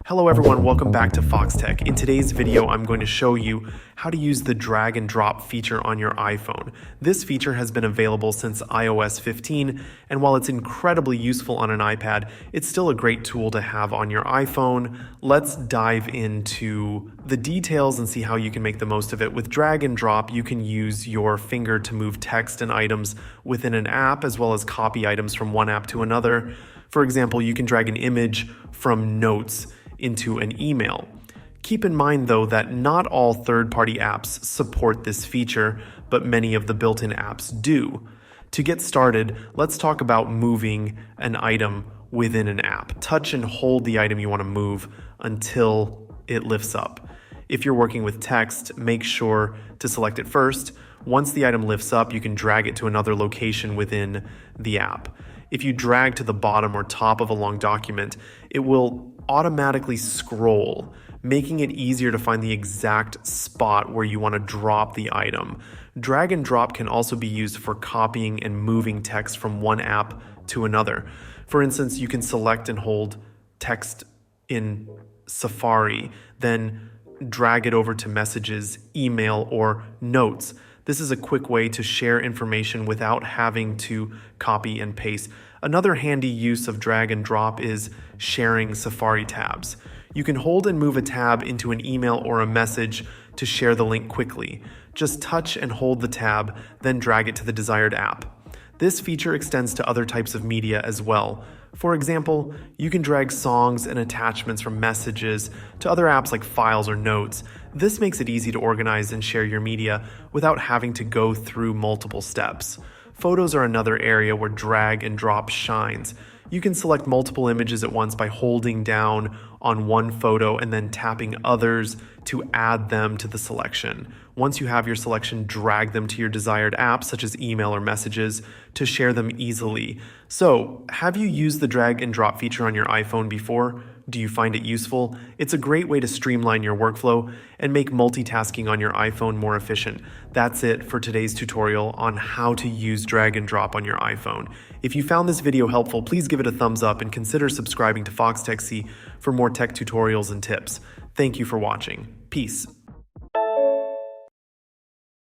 Hello everyone, welcome back to Foxtecc. In today's video, I'm going to show you how to use the drag and drop feature on your iPhone. This feature has been available since iOS 15, and while it's incredibly useful on an iPad, it's still a great tool to have on your iPhone. Let's dive into the details and see how you can make the most of it. With drag and drop, you can use your finger to move text and items within an app, as well as copy items from one app to another. For example, you can drag an image from Notes into an email. Keep in mind though that not all third-party apps support this feature, but many of the built-in apps do. To get started, let's talk about moving an item within an app. Touch and hold the item you want to move until it lifts up. If you're working with text, make sure to select it first. Once the item lifts up, you can drag it to another location within the app. If you drag to the bottom or top of a long document, it will automatically scroll, making it easier to find the exact spot where you want to drop the item. Drag and drop can also be used for copying and moving text from one app to another. For instance, you can select and hold text in Safari, then drag it over to Messages, Email, or Notes. This is a quick way to share information without having to copy and paste. Another handy use of drag and drop is sharing Safari tabs. You can hold and move a tab into an email or a message to share the link quickly. Just touch and hold the tab, then drag it to the desired app. This feature extends to other types of media as well. For example, you can drag songs and attachments from Messages to other apps like Files or Notes. This makes it easy to organize and share your media without having to go through multiple steps. Photos are another area where drag and drop shines. You can select multiple images at once by holding down on one photo and then tapping others to add them to the selection. Once you have your selection, drag them to your desired app, such as email or Messages, to share them easily. So, have you used the drag and drop feature on your iPhone before? Do you find it useful? It's a great way to streamline your workflow and make multitasking on your iPhone more efficient. That's it for today's tutorial on how to use drag and drop on your iPhone. If you found this video helpful, please give it a thumbs up and consider subscribing to Foxtecc for more tech tutorials and tips. Thank you for watching. Peace.